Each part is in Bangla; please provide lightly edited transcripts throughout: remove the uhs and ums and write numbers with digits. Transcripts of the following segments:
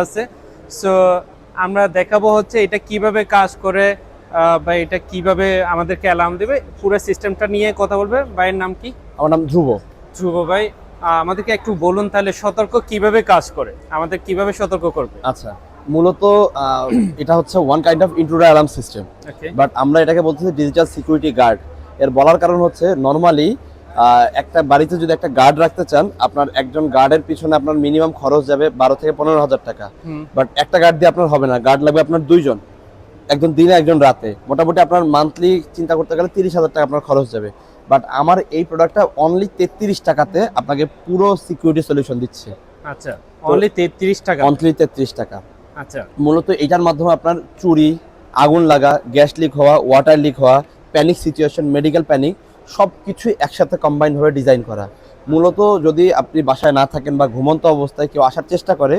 আছে। সো আমরা দেখাবো হচ্ছে এটা কিভাবে কাজ করে বা এটা কিভাবে আমাদেরকে অ্যালার্ম দেবে, পুরো সিস্টেমটা নিয়ে কথা বলবে। ভাইয়ের নাম কি? আমার নাম ধ্রুব। ধ্রুব ভাই, আমাদেরকে একটু বলুন তাহলে সতর্ক কিভাবে কাজ করে, আমাদের কিভাবে সতর্ক করবে? আচ্ছা, মূলত এটা হচ্ছে one kind of intruder alarm system, okay. But আমরা এটাকে বলতেছি ডিজিটাল সিকিউরিটি গার্ড। এর বলার কারণ হচ্ছে নর্মালি একটা বাড়িতে যদি একটা গার্ড রাখতে চান, আপনার একজন গার্ডের পিছনে আপনার মিনিমাম খরচ যাবে 12 থেকে 15 হাজার টাকা। বাট একটা গার্ড দিয়ে আপনার হবে না, গার্ড লাগবে আপনার দুইজন, একজন দিনে একজন রাতে। মোটামুটি আপনার মান্থলি চিন্তা করতে গেলে 30,000 টাকা আপনার খরচ যাবে। বাট আমার এই প্রোডাক্টটা অনলি 33 টাকাতে আপনাকে পুরো সিকিউরিটি সলিউশন দিচ্ছে। আচ্ছা, অনলি 33 টাকা। অনলি 33 টাকা। আচ্ছা, মূলত এটার মাধ্যমে আপনার চুরি, আগুন লাগা, গ্যাস লিক হওয়া, ওয়াটার লিক হওয়া, প্যানিক সিচুয়েশন, মেডিকেল প্যানিক সব কিছুই একসাথে কম্বাইন হয়ে ডিজাইন করা। মূলত যদি আপনি বাসায় না থাকেন বা ঘুমন্ত অবস্থায় কেউ আসার চেষ্টা করে,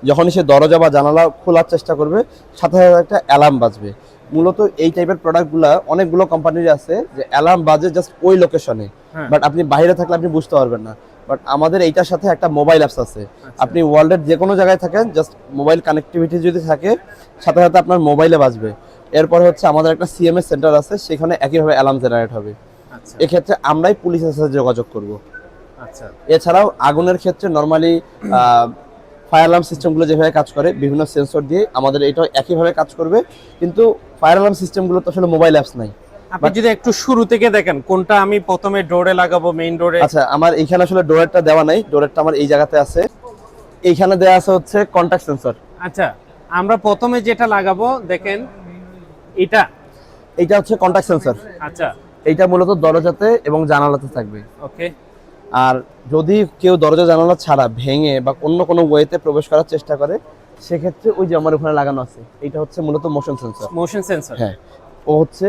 যখনই সে দরজা বা জানালা খোলার চেষ্টা করবে, সাথে সাথে একটা অ্যালার্ম বাজবে। মূলত এই টাইপের প্রোডাক্টগুলো অনেকগুলো কোম্পানির আছে যে অ্যালার্ম বাজে জাস্ট ওই লোকেশনে, বাট আপনি বাইরে থাকলে আপনি বুঝতে পারবেন না। বাট আমাদের এইটার সাথে একটা মোবাইল অ্যাপস আছে। আপনি ওয়ার্ল্ডের যে কোনো জায়গায় থাকেন, জাস্ট মোবাইল কানেক্টিভিটি যদি থাকে, সাথে সাথে আপনার মোবাইলে বাজবে। এরপর হচ্ছে আমাদের একটা সিএমএস সেন্টার আছে, সেখানে একইভাবে অ্যালার্ম জেনারেট হবে। এক্ষেত্রে আমরাই পুলিশের সাথে যোগাযোগ করব। আচ্ছা, এছাড়াও আগুনের ক্ষেত্রে নর্মালি ফায়ার অ্যালার্ম সিস্টেমগুলো যেভাবে কাজ করে বিভিন্ন সেন্সর দিয়ে, আমাদের এটাও একইভাবে কাজ করবে। কিন্তু ফায়ার অ্যালার্ম সিস্টেমগুলো তো আসলে মোবাইল অ্যাপস নাই। আপনি যদি একটু শুরু থেকে দেখেন কোনটা আমি প্রথমে ডোরে লাগাবো, মেইন ডোরে? আচ্ছা, আমার এইখানে আসলে ডোরেরটা দেওয়া নাই, ডোরেরটা আমার এই জায়গাতে আছে। এইখানে দেওয়া আছে হচ্ছে কন্টাক্ট সেন্সর। আচ্ছা, আমরা প্রথমে যেটা লাগাবো দেখেন এটা। এইটা হচ্ছে কন্টাক্ট সেন্সর। আচ্ছা, এইটা মূলত দরজাতে এবং জানালাতে থাকবে। ওকে। আর যদি কেউ দরজা জানালা ছাড়া ভেঙে বা অন্য কোনো ওয়েতে প্রবেশ করার চেষ্টা করে, সেক্ষেত্রে ওই যে আমার ওখানে লাগানো আছে, এইটা হচ্ছে মূলত মোশন সেন্সর। Motion sensor. হ্যাঁ, ও হচ্ছে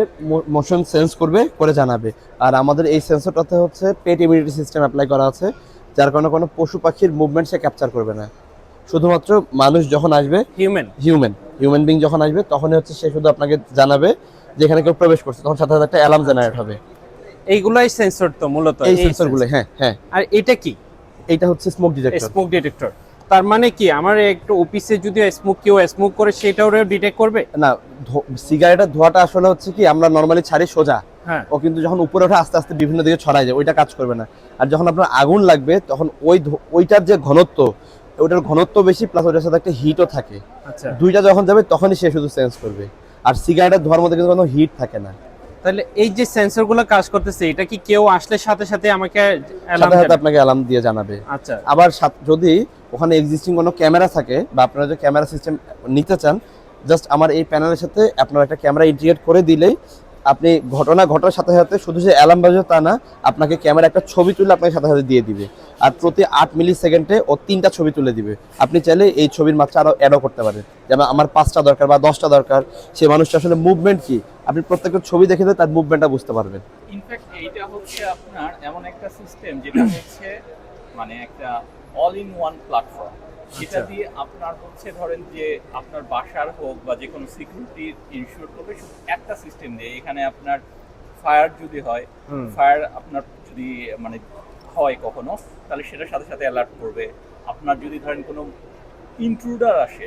মোশন সেন্স করবে, করে জানাবে। আর আমাদের এই সেন্সরটাতে হচ্ছে পেট ইমিউনিটি সিস্টেম অ্যাপ্লাই করা আছে, যার কারণে কোনো পশু পাখির মুভমেন্ট সে ক্যাপচার করবে না। শুধুমাত্র মানুষ যখন আসবে, হিউম্যান বিং যখন আসবে, তখনই হচ্ছে সে শুধু আপনাকে জানাবে যেখানে কেউ প্রবেশ করছে, তখন সাথে সাথে একটা অ্যালার্ম জেনারেট হবে। এইগুলাই সেন্সর তো মূলত এই সেন্সরগুলো। হ্যাঁ হ্যাঁ। আর এটা কি? এইটা হচ্ছে স্মোক ডিটেক্টর। Smoke detector. তার মানে কি আমার একটু অফিসে যদি কেউ স্মোক করে সেটাও ডিটেক্ট করবে? না, সিগারেটের ধোঁয়াটা আসলে হচ্ছে কি আমরা নরমালি ছাড়ি সোজা, হ্যাঁ, ও কিন্তু যখন উপরে ওঠে আস্তে আস্তে বিভিন্ন দিকে ছড়ায় যায়, ওইটা কাজ করবে না। আর যখন আপনার আগুন লাগবে, তখন ওইটার যে ঘনত্ব, ওইটার ঘনত্ব বেশি, প্লাস ওইটার সাথে একটা হিটও থাকে। আচ্ছা, দুইটা যখন যাবে তখনই সে শুধু সেন্স করবে। আর সিগারেটের ধোঁয়ার মধ্যে কিন্তু কোনো হিট থাকে না। তাহলে এই যে সেন্সরগুলো কাজ করতেছে, এটা কি কেউ আসলে সাথে সাথে আমাকে সাথে সাথে আপনাকে অ্যালার্ম দিয়ে জানাবে। আচ্ছা, আবার যদি ওখানে এক্সিস্টিং কোনো ক্যামেরা থাকে বা আপনারা যে ক্যামেরা সিস্টেম নিতে চান, জাস্ট আমার এই প্যানেলের সাথে আপনার একটা ক্যামেরা ইন্টিগ্রেট করে দিলেই আপনি ঘটনা ঘটার সাথে সাথে শুধু যে অ্যালার্ম বাজবে তা না, আপনাকে ক্যামেরা একটা ছবি তুলে আপনাকে সাথে সাথে দিয়ে দিবে। আর প্রতি 8 মিলি সেকেন্ডে ও 3টা ছবি তুলে দিবে। আপনি চাইলে এই ছবির মাত্রা আরও অ্যাডও করতে পারেন, যেমন আমার 5টা দরকার বা 10টা দরকার, সে মানুষটা আসলে মুভমেন্ট কি, আপনি প্রত্যেকটা ছবি দেখে তার মুভমেন্টটা বুঝতে পারবেন। ইনফ্যাক্ট এইটা হচ্ছে আপনার এমন একটা সিস্টেম যেটা হচ্ছে মানে একটা অল ইন ওয়ান প্ল্যাটফর্ম, যেটা দিয়ে আপনার হচ্ছে ধরেন যে আপনার বাসার হোক বা যে কোনো সিকিউরিটি ইনশিওর করবে শুধু একটা সিস্টেম দিয়ে। এখানে আপনার ফায়ার যদি হয়, ফায়ার আপনার যদি মানে হয় কখনো, তাহলে সেটার সাথে সাথে অ্যালার্ট করবে। আপনার যদি ধরেন কোনো ইন্ট্রুডার আসে,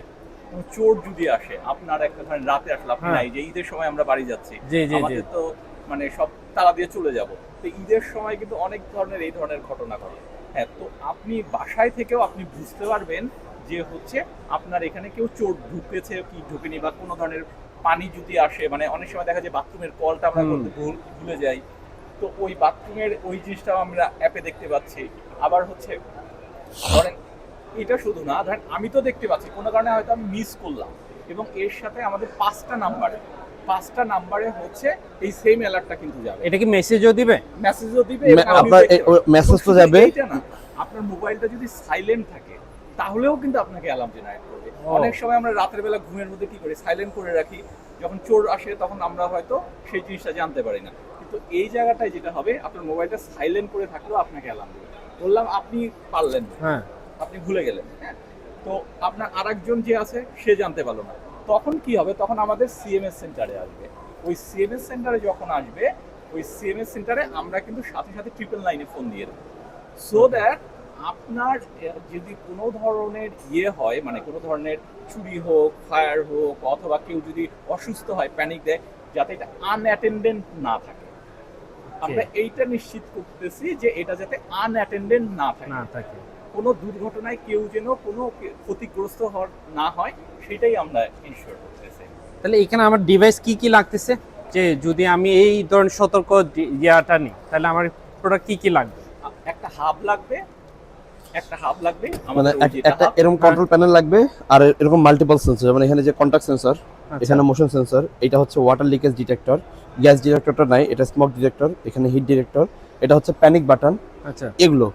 কোনো চোর যদি আসে, আপনার একটা ধরেন রাতে আসলে আপনি নাই, যে ঈদের সময় আমরা বাড়ি যাচ্ছি, আমাদের তো মানে সব তালা দিয়ে চলে যাব, তো ঈদের সময় কিন্তু অনেক ধরনের এই ধরনের ঘটনা ঘটে। হ্যাঁ, তো আপনি বাসায় থেকেও আপনি বুঝতে পারবেন যে হচ্ছে আপনার এখানে কেউ চোর ঢুকেছে কি ঢুকেনি, বা কোনো ধরনের পানি যদি আসে, মানে অনেক সময় দেখা যায় বাথরুমের কলটা আমরা করতে ভুলে যাই, তো ওই বাথরুমের ওই জিনিসটাও আমরা অ্যাপে দেখতে পাচ্ছি। আবার হচ্ছে ধরেন এটা শুধু না, ধরেন আমি তো দেখতে পাচ্ছি কোনো কারণে হয়তো আমি মিস করলাম, এবং এর সাথে আমাদের 5টা নাম্বারে হচ্ছে এই সেম অ্যালার্টটা কিন্তু যাবে। এটা কি মেসেজও দিবে? মেসেজও দিবে, আপনার মেসেজ তো যাবে। এটা না, আপনার মোবাইলটা যদি সাইলেন্ট থাকে তাহলেও কিন্তু আপনাকে অ্যালার্ম জেনারেট করবে। অনেক সময় আমরা রাতের বেলা ঘুমের মধ্যে কি করি, সাইলেন্ট করে রাখি, যখন চোর আসে তখন আমরা হয়তো সেই জিনিসটা জানতে পারি না। কিন্তু এই জায়গাটায় যেটা হবে, আপনার মোবাইলটা সাইলেন্ট করে থাকলেও আপনাকে অ্যালার্ম দেবে। বললাম আপনি পারলেন না, হ্যাঁ, আপনি ভুলে গেলেন, হ্যাঁ, তো আপনার আরেকজন যে আছে সে জানতে পারলো না, তখন কি হবে, তখন আমাদের সিএমএস সেন্টারে আসবে। ওই সিএমএস সেন্টারে যখন আসবে, ওই সিএমএস সেন্টারে আমরা কিন্তু সাথে সাথে 999-এ ফোন দিয়ে দেবো, সো দ্যাট আপনার যদি কোনো ধরনের ইয়ে হয়, মানে কোনো ধরনের চুরি হোক, ফায়ার হোক, অথবা কেউ যদি অসুস্থ হয়, প্যানিক দেয়, যাতে এটা আনঅ্যাটেন্ডেন্ট না থাকে। আমরা এইটা নিশ্চিত করতেছি যে এটা যাতে আনঅ্যাটেন্ডেন্ট না থাকে, কোনো দুর্ঘটনায় কেউ যেন কোনো ক্ষতিগ্রস্ত না হয়, সেটাই আমরা ইনশিওর করতেছি। তাহলে এখানে আমার ডিভাইস কি কি লাগতেছে, যে যদি আমি এই ধরনের সতর্ক ইয়াটা নিই তাহলে আমার প্রোডাক্ট কি কি লাগবে? একটা হাব লাগবে, মানে আমাদের ওই যেটা একটা hub, এরকম কন্ট্রোল প্যানেল লাগবে, আর এরকম মাল্টিপল সেন্সর, মানে এখানে যে কন্টাক্ট সেন্সর, এখানে মোশন সেন্সর, এটা হচ্ছে ওয়াটার লিকেজ ডিটেক্টর, গ্যাস ডিটেক্টরটা নাই, এটা স্মোক ডিটেক্টর, এখানে হিট ডিটেক্টর, এটা হচ্ছে প্যানিক বাটন। আচ্ছা, এগুলো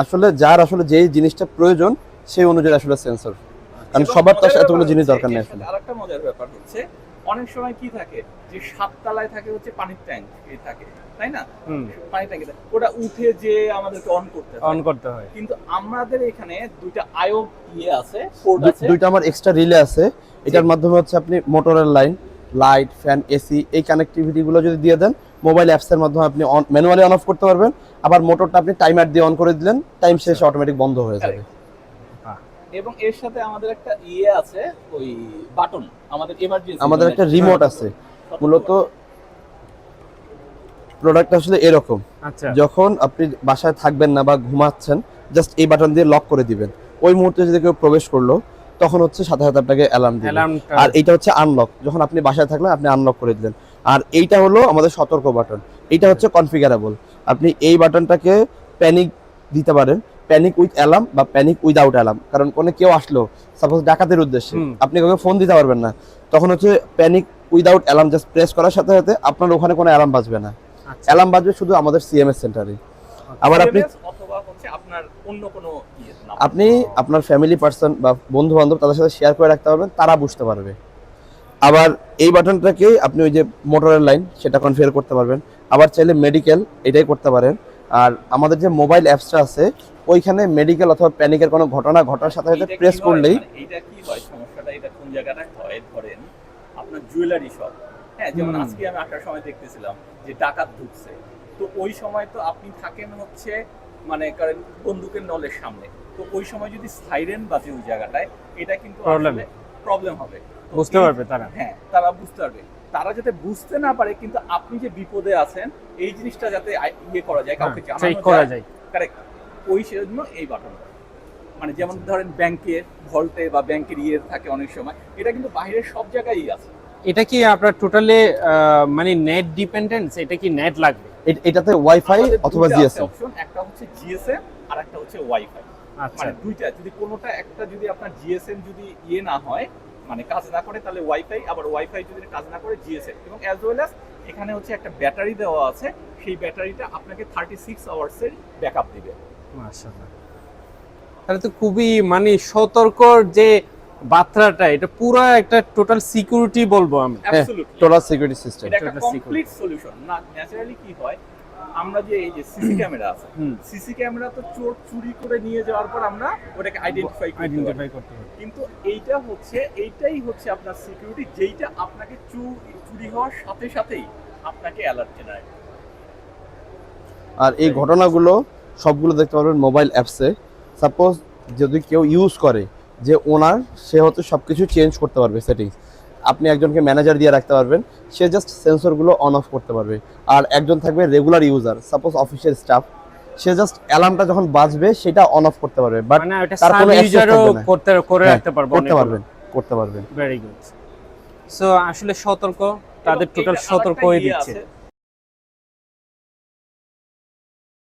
আসলে যার আসলে যেই জিনিসটা প্রয়োজন সেই অনুযায়ী আসলে সেন্সর, কারণ এবং সবার তো মজার এতগুলো ব্যাপার জিনিস হচ্ছে, দরকার নেই এর সাথে আসলে। আরেকটা মজার ব্যাপার হচ্ছে, অনেক সময় কি থাকে যে 7 তলায় থাকে হচ্ছে পানির ট্যাঙ্ক থাকে, তাই না? পানির ট্যাঙ্ক ওটা উঠে যে আমাদেরকে অন করতে হয়, কিন্তু আমাদের এখানে দুইটা আইও ইয়ে আছে, পোর্ট আছে, দুইটা আমার এক্সট্রা রিলে আছে, এটার মাধ্যমে হচ্ছে আপনি মোটরের লাইন, লাইট, ফ্যান, এসি এই কানেক্টিভিটি গুলো যদি দিয়ে দেন, মোবাইল অ্যাপস এর মাধ্যমে আপনি ম্যানুয়ালি অন অফ করতে পারবেন, আবার মোটরটা আপনি টাইমার দিয়ে অন করে দিলেন, টাইম শেষে অটোমেটিক বন্ধ হয়ে যাবে। এবং এর সাথে আমাদের একটা ইয়ে আছে, ওই বাটন, আমাদের এমার্জেন্সি, আমাদের একটা রিমোট আছে। মূলত প্রোডাক্ট আসলে এরকম, আচ্ছা, যখন আপনি বাসায় থাকবেন না বা ঘুমাচ্ছেন, জাস্ট এই বাটন দিয়ে লক করে দিবেন, ওই মুহূর্তে যদি কেউ প্রবেশ করলো তখন হচ্ছে সাথে সাথে আপনাকে অ্যালার্ম দিবে। আর এইটা হচ্ছে আনলক, যখন আপনি বাসায় থাকলেন আপনি আনলক করে দিলেন। আর এইটা হলো আমাদের সতর্ক বাটন, এইটা হচ্ছে কনফিগারেবল। আপনি এই বাটনটাকে প্যানিক দিতে পারেন, প্যানিক উইথ অ্যালার্ম বা প্যানিক উইদাউট অ্যালার্ম, কারণ কোনো কেউ আসলো সাপোজ ডাকাতের উদ্দেশ্যে, আপনি কাউকে ফোন দিতে পারবেন না, তখন হচ্ছে panic without alarm just press করার সাথে সাথে আপনার ওখানে কোনো অ্যালার্ম বাজবে না, অ্যালার্ম বাজবে শুধু আমাদের সিএমএস সেন্টারে। আবার আপনি অথবা হচ্ছে আপনার অন্য কোনো ইয়ে নাম্বার, আপনি আপনার ফ্যামিলি পার্সন বা বন্ধু বান্ধব তাদের সাথে শেয়ার করে রাখতে পারবেন, তারা বুঝতে পারবে। আবার এই বাটনটাকে আপনি ওই যে মোটরের লাইন সেটা কনফিগার করতে পারবেন, আবার চাইলে মেডিকেল এটাই করতে পারেন। আর আমাদের যে মোবাইল অ্যাপসটা আছে ওইখানে মেডিকেল অথবা প্যানিকের কোনো ঘটনা ঘটার সাথে সাথে প্রেস করলেই, এইটা কি হয় সমস্যাটা, এটা কোন জায়গাটায় হয়, ধরেন আপনার জুয়েলারি শপ, হ্যাঁ, যেমন আজকে আমি আসার সময় দেখতেছিলাম যে ডাকাত ঢুকছে, তো ওই সময় তো আপনি থাকেন হচ্ছে মানে কারণ বন্দুকের নলের সামনে, তো ওই সময় যদি সাইরেন বাজে ওই জায়গাটায়, এটা কিন্তু প্রবলেম হবে, বুঝতে পারবে তারা, হ্যাঁ তারা বুঝতে পারবে, তারা যাতে বুঝতে না পারে কিন্তু আপনি যে বিপদে আছেন এই জিনিসটা যাতে ইয়ে করা যায়, কাউকে জানানো যায়, কারেক্ট, ওই সেজন্য এই বাটনটা। মানে যেমন ধরেন ব্যাংকের ভল্টে বা ব্যাংকের ইয়ে থাকে অনেক সময়, এটা কিন্তু বাইরের সব জায়গায় আছে। এটা কি আপনার টোটালি মানে নেট ডিপেন্ডেন্স, এটা কি নেট লাগবে? এটাতে ওয়াইফাই অথবা জিএসএম অপশন, একটা হচ্ছে জিএসএম আর একটা হচ্ছে ওয়াইফাই। আচ্ছা, মানে দুইটা, যদি কোনোটা একটা যদি আপনার জিএসএম যদি ইয়ে না হয়, মানে কাজ না করে, তাহলে ওয়াইফাই, আবার ওয়াইফাই যদি কাজ না করে জিএসএম, এবং অ্যাজ ওয়েল অ্যাজ এখানে হচ্ছে একটা ব্যাটারি দেওয়া আছে, সেই ব্যাটারিটা আপনাকে 36 আওয়ার্সের ব্যাকআপ দিবে। মাশাআল্লাহ, তাহলে তো খুবই মানে সতর্ক যে বার্তাটা, এটা পুরো একটা টোটাল সিকিউরিটি বলবো আমি। Absolutely total security system. এটা একটা কমপ্লিট সলিউশন না। ন্যাচারালি কি হয়, আমরা যে এই যে সিসি ক্যামেরা আছে, সিসি ক্যামেরা তো চোর চুরি করে নিয়ে যাওয়ার পর আমরা ওটাকে আইডেন্টিফাই করতে পারি, কিন্তু এইটাই হচ্ছে আপনার সিকিউরিটি, যেইটা আপনাকে চুরি হওয়ার সাথে সাথেই আপনাকে অ্যালার্ট জেনারেট। আর এই ঘটনাগুলো সবগুলো দেখতে পারবেন মোবাইল অ্যাপসে। সাপোজ যদি কেউ ইউজ করে যে ওনার, সে হয়তো সব কিছু চেঞ্জ করতে পারবে সেটিংস, আপনি একজনকে ম্যানেজার দিয়ে রাখতে পারবেন, সে জাস্ট সেন্সরগুলো অন অফ করতে পারবে। আর একজন থাকবে রেগুলার ইউজার, সাপোজ অফিসের স্টাফ, সে জাস্ট অ্যালার্মটা যখন বাজবে সেটা অন অফ করতে পারবে, বাট মানে ওটা তার কোনো ইউজারও করে রাখতে পারবে, করতে পারবেন। Very good. সো আসলে সতর্ক, তাদের টোটাল সতর্ক হয়ে দিচ্ছে।